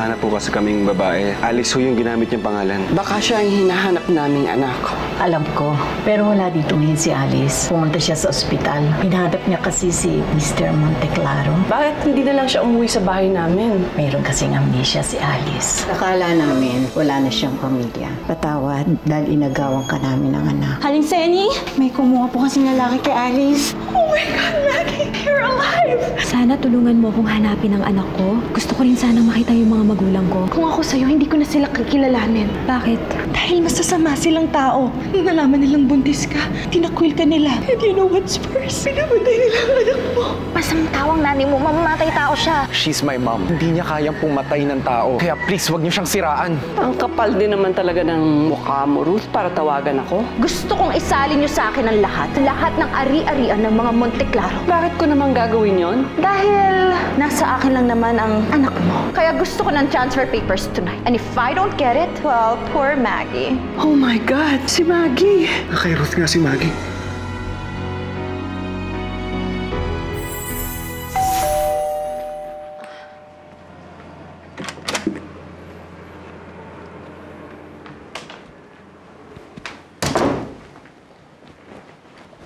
hinahanap po kasi kaming babae. Alice ho yung ginamit niyang pangalan. Baka siya ang hinahanap naming anak. Alam ko, pero wala dito ngayon si Alice. Pumunta siya sa ospital. Hinahanap niya kasi si Mr. Monteclaro. Bakit hindi na lang siya umuwi sa bahay namin? Mayroon kasing amnesia si Alice. Akala namin wala na siyang pamilya. Patawad dahil inagawan ka namin ng anak. Haling Senny, may kumuha po kasing lalaki kay Alice. Oh my God, Maggie! You're alive! Sana tulungan mo akong hanapin ang anak ko. Gusto ko rin sanang makita yung mga magulang ko. Kung ako sa'yo, hindi ko na sila kakilalanin. Bakit? Dahil masasama silang tao. Nung nalaman nilang buntis ka, tinakwil ka nila. And you know what's worse? Pinamatay nila ang anak mo. Masamang tawang nanay mo, mamamatay tao siya. She's my mom. Hindi niya kayang pumatay ng tao. Kaya please, wag niyo siyang siraan. Ang kapal din naman talaga ng mukha mo, Ruth, para tawagan ako. Gusto kong isalin niyo sa akin ang lahat. Lahat ng ari-arian ng mga Monteclaro. Bakit ko naman gagawin yon? Dahil nasa akin lang naman ang anak mo. Kaya gusto ko ng transfer papers tonight. And if I don't get it, well, poor Maggie. Oh my God, si Maggie! Kay Ruth nga si Maggie.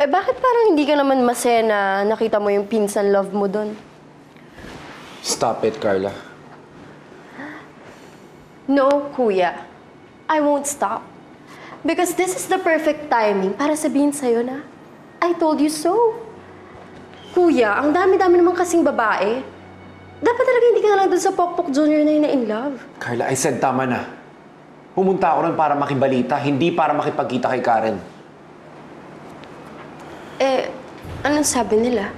Bakit parang hindi ka naman masaya na nakita mo yung pinsan love mo doon? Stop it, Carla. No, kuya. I won't stop. Because this is the perfect timing para sabihin sa'yo na, I told you so. Kuya, ang dami-dami naman kasing babae. Dapat talaga hindi ka na lang doon sa Pokpok Junior na yun na in love. Carla, I said tama na. Pumunta ako ron para makibalita, hindi para makipagkita kay Karen. Anong sabi nila?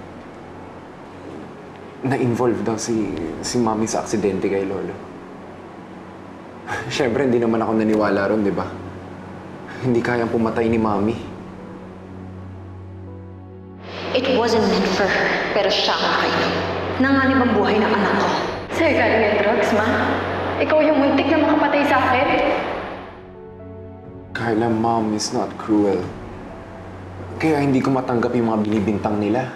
Na-involve daw si Mami sa aksidente kay Lolo. Siyempre, hindi naman ako naniwala ron, di ba? Hindi kayang pumatay ni Mami. It wasn't meant for her, pero siya ang kayo. Nanganib ang buhay ng anak ko. Sa'yo galing yung drugs, ma? Ikaw yung muntik na makapatay sa akin? Carla, Mom is not cruel. Kaya hindi ko matanggap yung mga binibintang nila.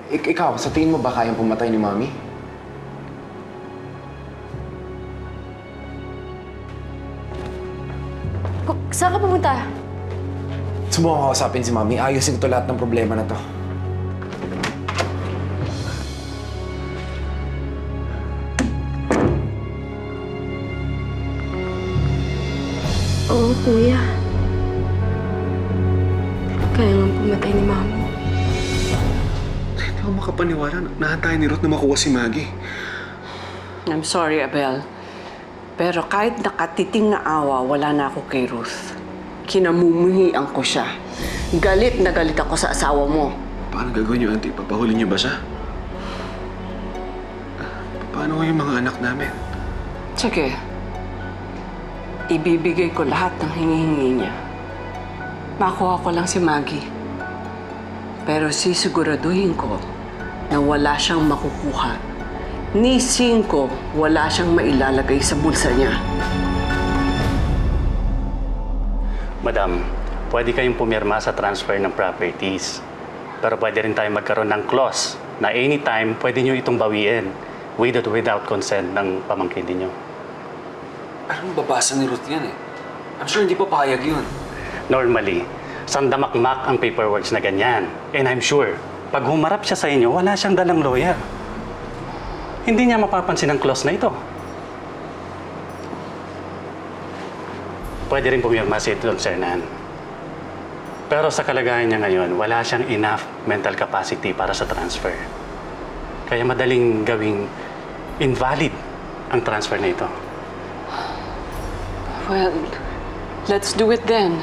Ikaw, sa tingin mo ba kayang pumatay ni Mami? Saan ka pumunta? Subukan ko kausapin si Mami. Ayusin ko lahat ng problema na to. Oo, kuya. Kaya nga pumatay ni Mami. Hindi ako makapaniwala na nahantayan ni Ruth na makuha si Maggie. I'm sorry, Abel. Pero kahit nakatiting na awa, wala na ako kay Ruth. Kinamumuhian ko siya. Galit na galit ako sa asawa mo. Paano gagawin niyo, Auntie? Papahuli niyo ba siya? Paano yung mga anak namin? Sige. Ibibigay ko lahat ng hinihingi niya. Makuha ko lang si Maggie. Pero sisiguraduhin ko na wala siyang makukuha. Ni Cinco, wala siyang mailalagay sa bulsa niya. Madam, pwede kayong pumirma sa transfer ng properties. Pero pwede rin tayo magkaroon ng clause na anytime pwede nyo itong bawiin with or without consent ng pamangkin ninyo. Anong babasa ni Ruth yan eh? I'm sure hindi pa pahayag yun. Normally, sandamakmak ang paperworks na ganyan. And I'm sure, pag humarap siya sa inyo, wala siyang dalang lawyer. Hindi niya mapapansin ang clause na ito. Pwede rin pumirma si Don Sernan. Pero sa kalagayan niya ngayon, wala siyang enough mental capacity para sa transfer. Kaya madaling gawing invalid ang transfer na ito. Well, let's do it then.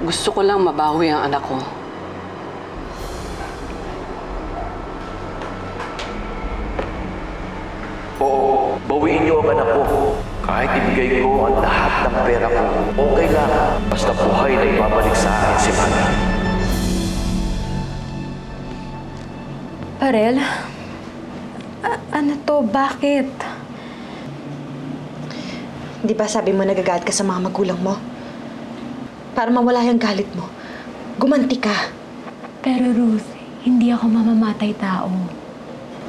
Gusto ko lang mabawi ang anak ko. Oo, bawiin niyo ang anak ko. Kahit ibigay ko ang lahat ng pera ko, okay lang. Basta buhay na ibabalik sa akin si Mami. Parel? Ano to? Bakit? Di ba sabi mo nagagalit ka sa mga magulang mo? Para mawala yung galit mo, gumanti ka. Pero Ruth, hindi ako mamamatay tao.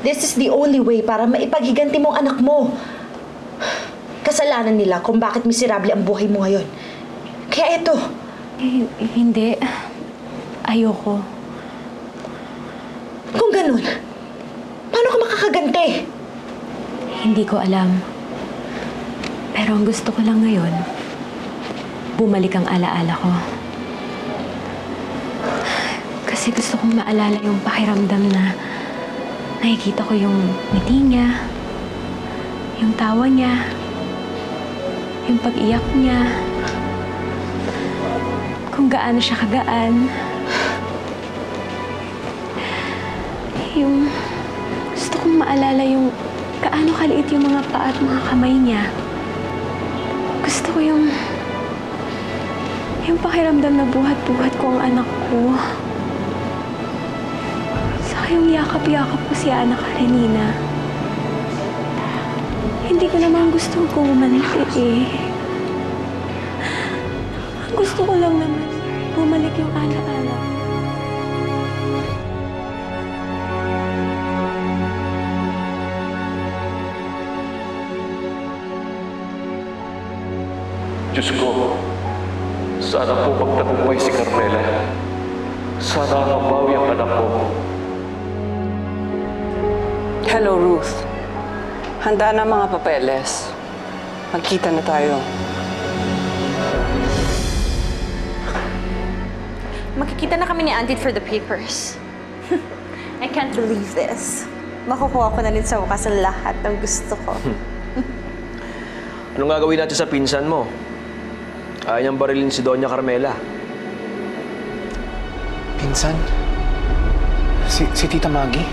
This is the only way para maipaghiganti mo ang anak mo. Kasalanan nila kung bakit miserable ang buhay mo ngayon. Kaya ito. Hindi. Ayoko. Kung ganun, paano ka makakaganti? Hindi ko alam. Pero ang gusto ko lang ngayon, bumalik ang alaala ko. Kasi gusto kong maalala yung pakiramdam na nakikita ko yung ngiti niya, yung tawa niya, yung pag-iyak niya, kung gaano siya kagaan. Yung gusto kong maalala yung gaano kaliit yung mga paa at mga kamay niya. Gusto ko yung pakiramdam na buhat-buhat ko ang anak ko. Saka yung yakap-yakap ko si Ana Karenina. Hindi ko naman gusto kong bumalik eh. Ang gusto ko lang naman, bumalik yung alaala. Diyos ko, sana po magtagumpay si Carmela. Sana mabawi ang anak ko. Hello, Ruth. Handa na mga papeles. Magkita na tayo. Makikita na kami ni Auntie for the papers. I can't believe this. Makukuha ko na rin sa wakas ang lahat ng gusto ko. Anong gagawin natin sa pinsan mo? Ayaw niyang barilin si Doña Carmela. Pinsan? Si Tita Maggie?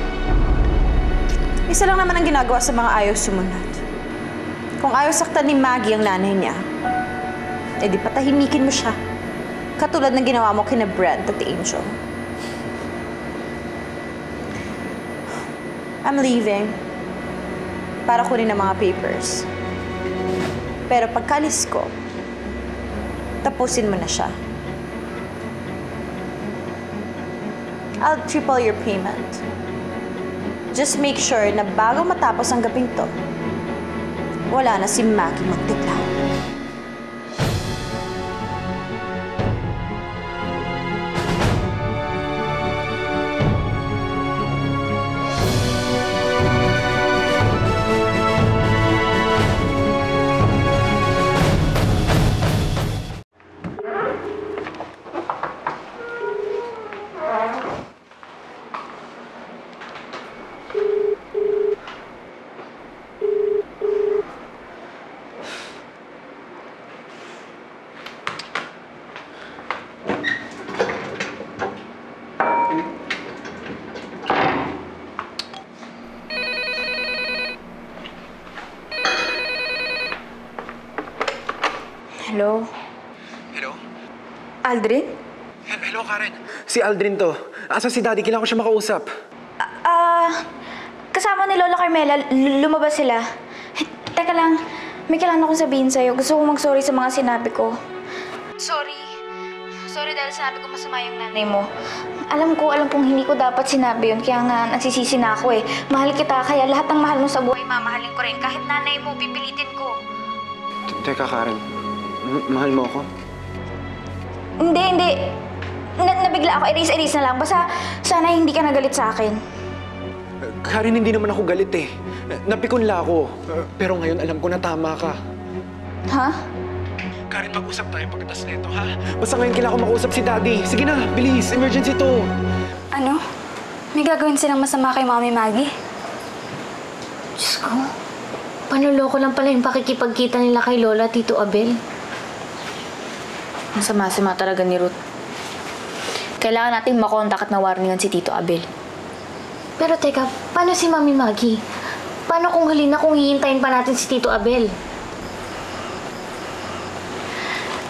Isa lang naman ang ginagawa sa mga ayaw sumunod. Kung ayaw saktan ni Maggie ang nanay niya, edi patahimikin mo siya. Katulad ng ginawa mo kina Brad at Angel. I'm leaving para kunin ang mga papers. Pero pagkalis ko, tapusin mo na siya. I'll triple your payment. Just make sure na bago matapos ang gabing to, wala na si Maggie magtiklaw. Hello? Hello? Aldrin? Hello, Karen. Si Aldrin to. Asa si Daddy? Kailangan ko siya makausap. Kasama ni Lola Carmela, lumabas sila. Teka lang, may kailangan akong sabihin sa'yo. Gusto kong mag-sorry sa mga sinabi ko. Sorry. Sorry dahil sinabi ko masama yung nanay mo. Alam kong hindi ko dapat sinabi yun. Kaya nga, nagsisisi na ako eh. Mahal kita, kaya lahat ng mahal mo sa buhay, mamahalin ko rin. Kahit nanay mo, pipilitin ko. Teka, Karen. Mahal mo ako? Hindi. Nabigla ako. Erase na lang. Basta sana hindi ka nagalit sa akin. Karen, hindi naman ako galit eh. Napikunla ako. Pero ngayon alam ko na tama ka. Ha? Karen, mag-usap tayo pagkatas nito, ha? Basta ngayon kailangan ko makausap si Daddy. Sige na, bilis. Emergency to. Ano? May gagawin silang masama kay Mami Maggie? Diyos ko. Panuloko lang pala yung pakikipagkita nila kay Lola, Tito Abel. Ang sama-sama talaga ni Ruth. Kailangan natin makontak at na-warningan si Tito Abel. Pero teka, paano si Mami Maggie? Paano kung huli na kung hihintayin pa natin si Tito Abel?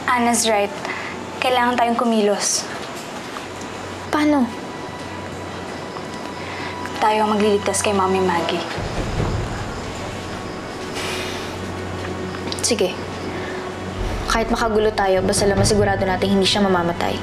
Anna's right. Kailangan tayong kumilos. Paano? Tayo ang magliligtas kay Mami Maggie. Sige. Kahit makagulo tayo, basta lang masigurado natin hindi siya mamamatay.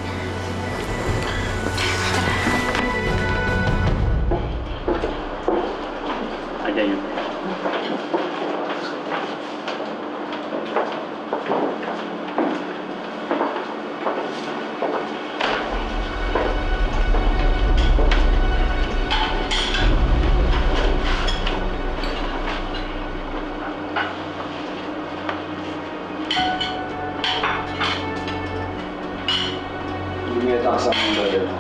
magkakasama ng brother mo?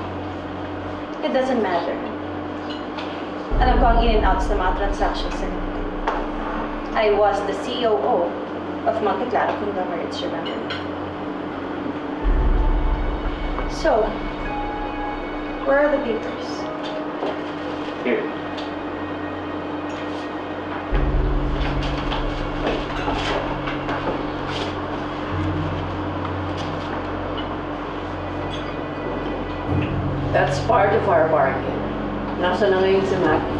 It doesn't matter. Alam ko ang in and outs ng mga transactions na nito. I was the COO of Monte Claro Conglomerates, remember? So, where are the papers? Here. That's part of our bargain. Nasa na ngayon si Maggie?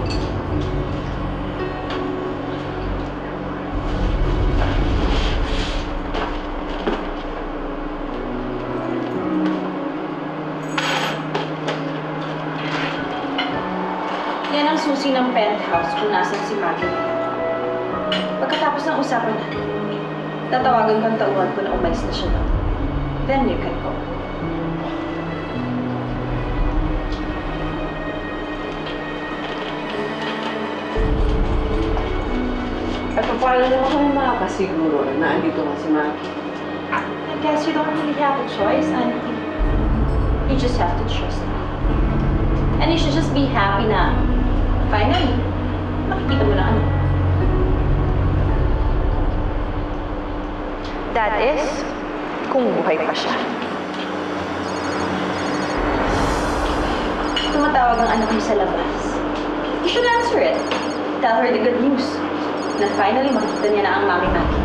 Yan ang susi ng penthouse kung nasan si Maggie. Pagkatapos ng usapan natin, tatawagan ko ang tauhan ko na umalis na siya doon. Then you can go. At paano naman kami makakasiguro na andito nga si Maggie? I guess you don't really have a choice, Auntie. You just have to trust me. And you should just be happy na finally, makikita mo na ano. That is, kung buhay pa siya. Tumatawag ang anak mo sa labas. You should answer it. Tell her the good news. Na finally, makikita niya na ang Mami Maggie.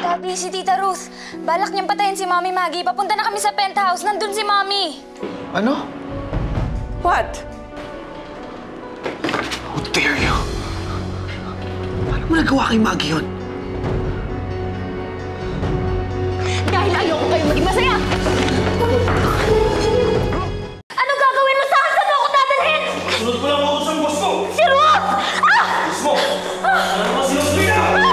Daddy, si Tita Ruth. Balak niyang patayin si Mami Maggie. Papunta na kami sa penthouse. Nandun si Mami. Ano? What? How dare you? Paano mo nagawa kay Maggie yun? Dahil ayoko kayo maging masaya. Ano gagawin mo sa akin? Saan mo ako dadalhin? Sunod mo lang ako sa boss mo! Si Ruth! Boss mo! Ano ba sinusunod na?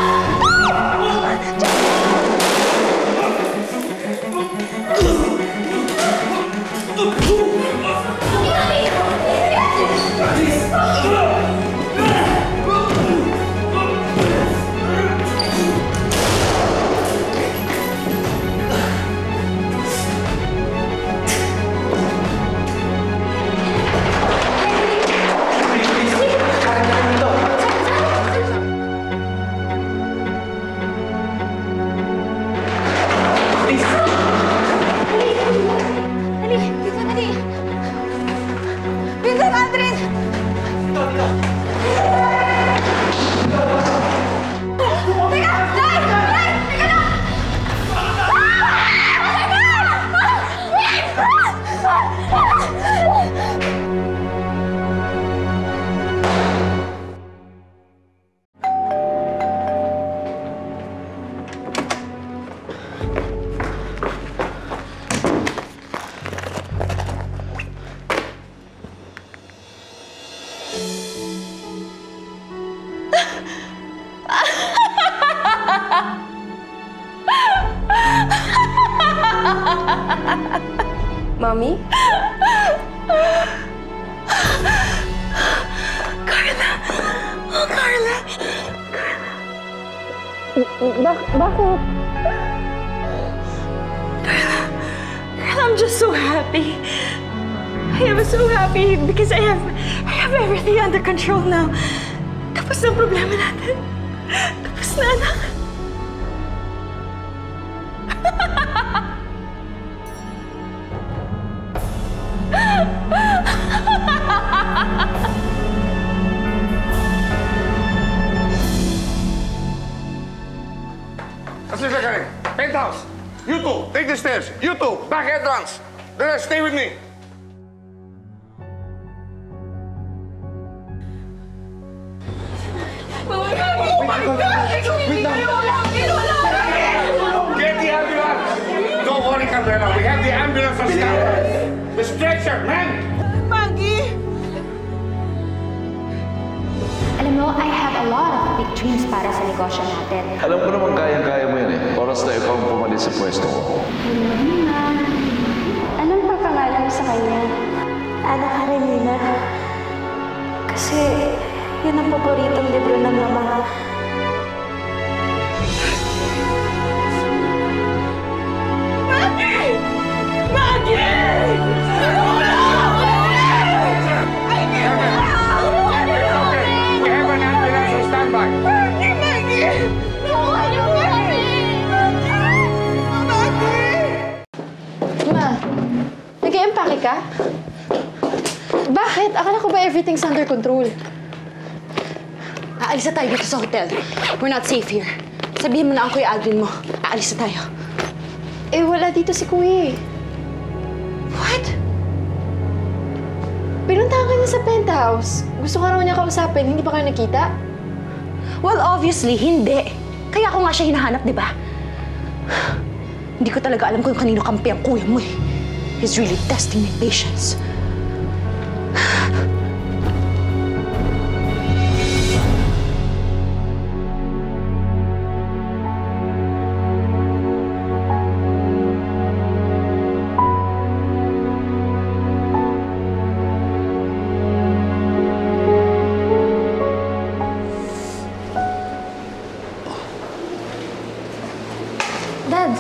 Mommy? Carla! Oh, Carla! Bakit? Carla, I'm just so happy. I am so happy because I have everything under control now. Tapos na ang problema natin. Tapos na, anak. Assistant Karen, penthouse. You two, take the stairs. You two, back entrance. The rest, stay with me. Oh my God! Get the ambulance. Don't worry, Candela. We have the ambulance on staff. The stretcher, man. Maggie! Alam mo, I have a lot of big dreams para sa negosyo natin. Alam ko naman kayang-kaya mo yan eh. Oras na ikaw ang pumalit sa pwesto ko. Anong pagkangalan mo sa kanya? Ana Karenina. Kasi yun ang paboritong libro ng mama. Everything's under control. Aalis na tayo dito sa hotel. We're not safe here. Sabihin mo na ang Kuya Aldrin mo. Aalis na tayo. Eh, wala dito si Kuya eh. What? Pinuntahan ka niya sa penthouse. Gusto ka raw niya kausapin. Hindi pa kayo nakita? Well, obviously, hindi. Kaya ako nga siya hinahanap, di ba? Hindi ko talaga alam kung kanino kampi ang kuya mo eh. He's really testing my patience. Dad,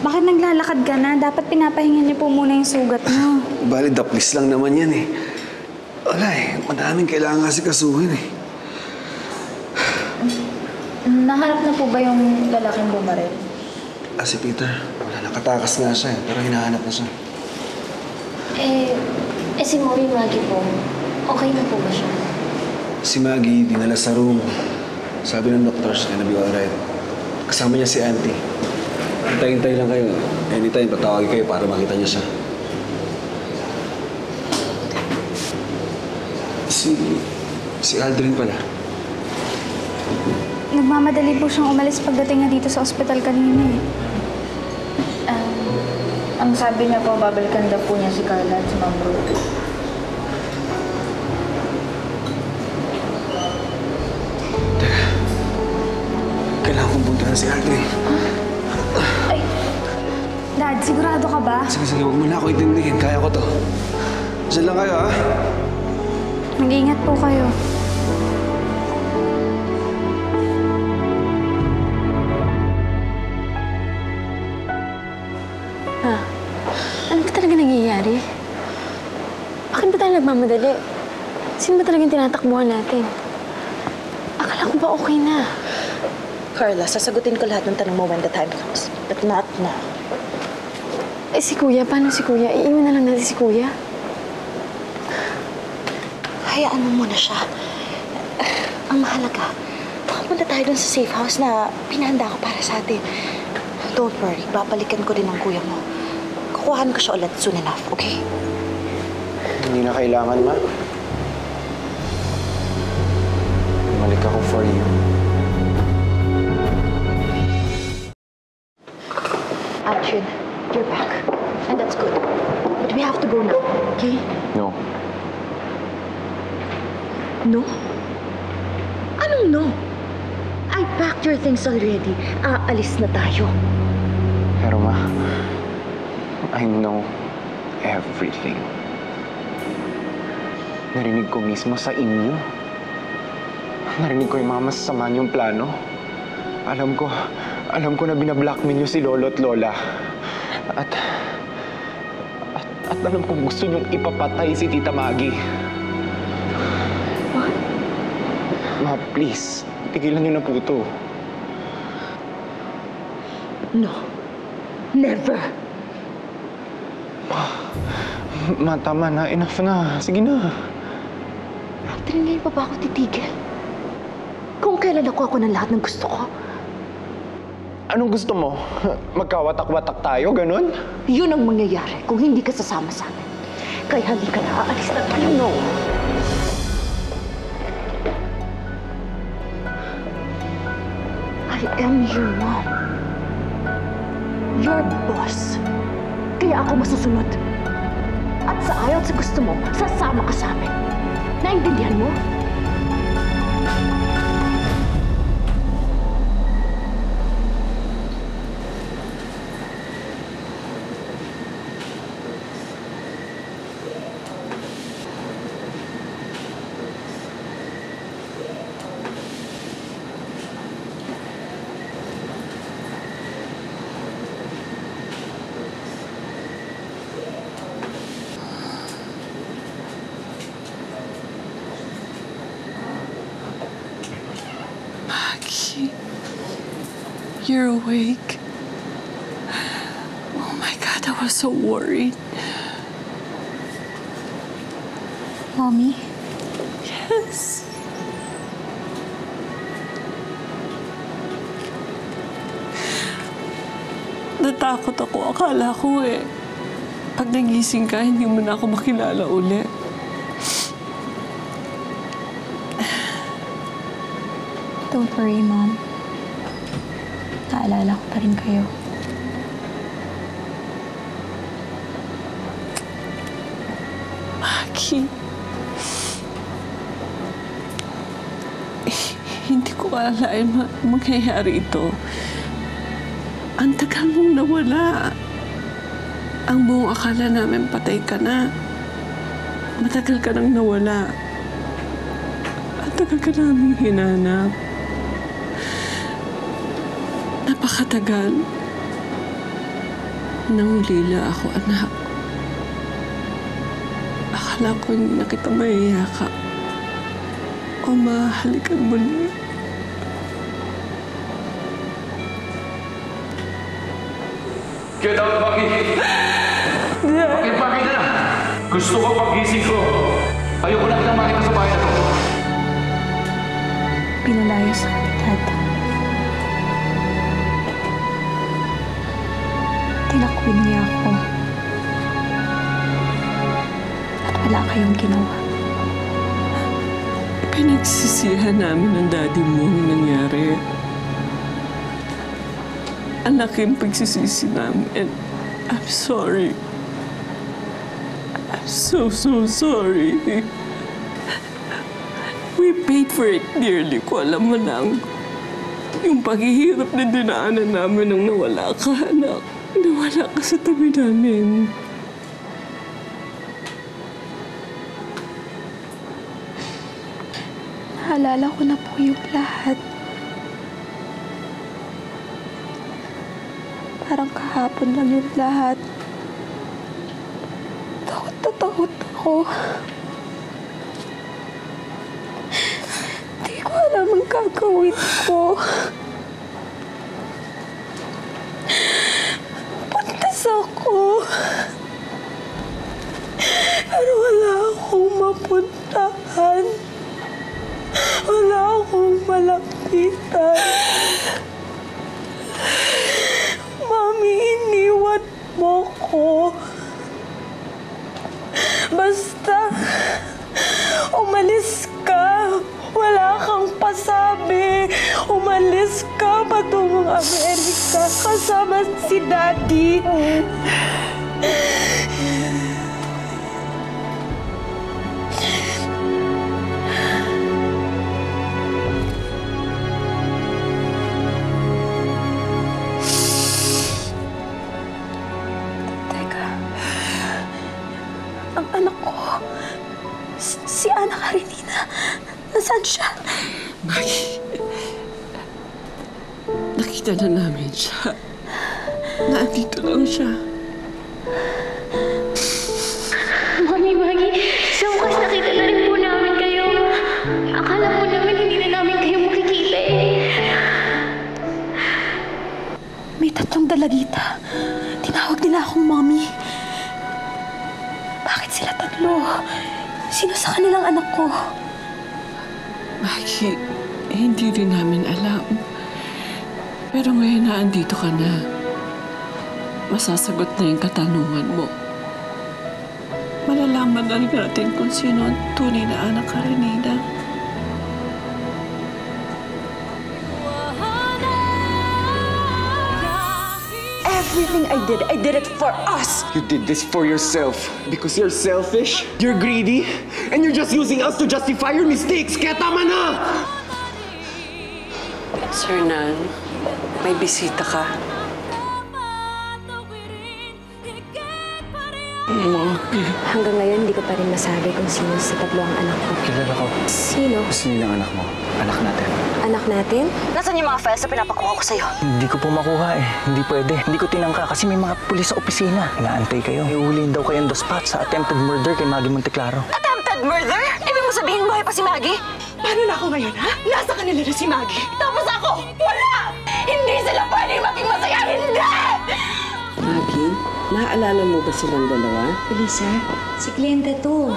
bakit naglalakad ka na? Dapat pinapahinga niyo po muna yung sugat niyo. Bali, daplis lang naman yan eh. Wala eh, madaming kailangan kasi kasuhin eh. Nahanap na po ba yung lalaking bumaril? Si Peter, wala, nakatakas nga siya eh, pero hinahanap na siya. Si Mommy Maggie po, okay na po ba siya? Si Maggie, dinala sa room. Sabi ng doktor, she's gonna be alright. Kasama niya si Auntie. Hintay-hintay lang kayo. Anytime, patawagin kayo para makita niya siya. Si Aldrin pala. Nagmamadali po siyang umalis pagdating niya dito sa ospital kanina eh. Ang sabi niya po, babalikan daw po niya si Carla at si Ma'am Ruth. Teka. Kailangan kong puntahan si Aldrin. Ay, Dad, sigurado ka ba? Sige, huwag mo na ako itindihin. Kaya ko to. Diyan lang kayo, ha? Mag-iingat po kayo. Ano ba talaga nangyayari? Bakit ba tayo nagmamadali? Sino ba talagang tinatakbuhan natin? Akala ko ba okay na? Carla, sasagutin ko lahat ng tanong mo when the time comes. But not now. Si Kuya, paano si Kuya? Iiwan na lang natin si Kuya. Hayaan mo muna siya. Ang mahalaga, makapunta tayo dun sa safe house na pinahanda ko para sa atin. Don't worry, babalikan ko din ang kuya mo. Kukuhaan ko siya ulit soon enough, okay? Hindi na kailangan, Ma. Bumalik ako for you. Aldrin, you're back. And that's good. But we have to go now, okay? No. No? Anong no? I packed your things already. Aalis na tayo. Pero, Ma, I know everything. Narinig ko mismo sa inyo. Narinig ko yung mga masasama niyong plano. Alam ko na binablockmail niyo si Lolo at Lola. At alam ko gusto niyong ipapatay si Tita Maggie. What? Ma, please, tigilan niyo na po ito. No. Never. Ma, tama na. Enough na. Sige na. Aldrin, ngayon pa ba ako titigil? Kung kailan ako ng lahat ng gusto ko. Anong gusto mo? Magkawatak-watak tayo, ganun? Yun ang mangyayari kung hindi ka sasama sa amin. Kaya halika na, aalis na tayo. No. I am your mom. Your boss. Kaya ako masusunod. At sa ayaw at sa gusto mo, sasama ka sa amin. Naintindihan mo? You're awake. Oh my God, I was so worried. Mommy? Yes. Natakot ako. Akala ko pag nagising ka, hindi mo na ako makilala ulit. Don't worry, Mom. Naalala ko pa rin kayo. Maki. Hindi ko akalain mangyayari ito. Ang tagal mong nawala. Ang buong akala namin patay ka na. Matagal ka nang nawala. Ang tagal ka namin hinanap. Napakatagal. Nangulila ako, anak. Akala ko hindi na kita mayayakap o mahalikan muli. Get out, Bucky! Bakit na? Gusto ko pag-gising ko. Ayoko na kitang makita sa bahay na to. Pinalayas ako ni Dad. Tinakwin niya ako. At wala kayong ginawa. Pinagsisihan namin ng daddy mo ang nangyari. Ang laking pagsisisi namin. I'm sorry. I'm so sorry. We paid for it dearly. Kung alam mo lang, yung paghihirap na dinaanan namin nung nawala ka, anak. Nawala ka sa tabi namin. Naalala ko na po yung lahat. Parang kahapon lang yung lahat. Takot na takot ako. Hindi ko alam ang gagawin ko. Buntis ako. Pero wala akong mapuntahan. Wala akong malapitan. Mami, iniwan mo ko. Basta, umalis ka. Wala kang pasabi. Umalis ka patungong Amerika kasama si Daddy. Ang anak ko, si Ana Karenina, nasaan siya? Maggie, nakita na namin siya. Nandito lang siya. Maggie, sa wakas nakita na rin po namin kayo. Akala po namin hindi na namin kayo makikita May 3 dalagita. Tinawag nila akong Mommy. Bakit sila 3? Sino sa kanilang anak ko? Maggie, hindi rin namin alam. Pero ngayon na andito ka na, masasagot na yung katanungan mo. Malalaman na rin natin kung sino ang tunay na anak Karenina. Everything I did it for us! You did this for yourself because you're selfish, you're greedy, and you're just using us to justify your mistakes. Kaya tama na! Sir Nan, may bisita ka. Hanggang ngayon, hindi ko pa rin masabi kung sino sa 3 ang anak ko. Kilala ko. Sino? Sino ang anak mo? Anak natin. Anak natin? Nasaan yung mga files na pinapakuha ko sa'yo? Hindi ko po makuha eh. Hindi pwede. Hindi ko tinangka kasi may mga pulis sa opisina. Inaantay kayo. Iuhulihin daw kayo on the spot sa attempted murder kay Maggie Monteclaro. Attempted murder? Ibig mo sabihin buhay pa si Maggie? Paano na ako ngayon, ha? Nasa kanila na si Maggie. Tapos ako, wala! Hindi sila pwedeng maging masaya, hindi! Maggie, naaalala mo ba silang dalawa? Elisa, si kliyente to.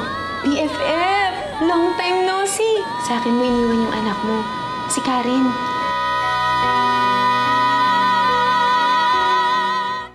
BFF! Long time no see! Sa akin mo iniwan yung anak mo, si Karen.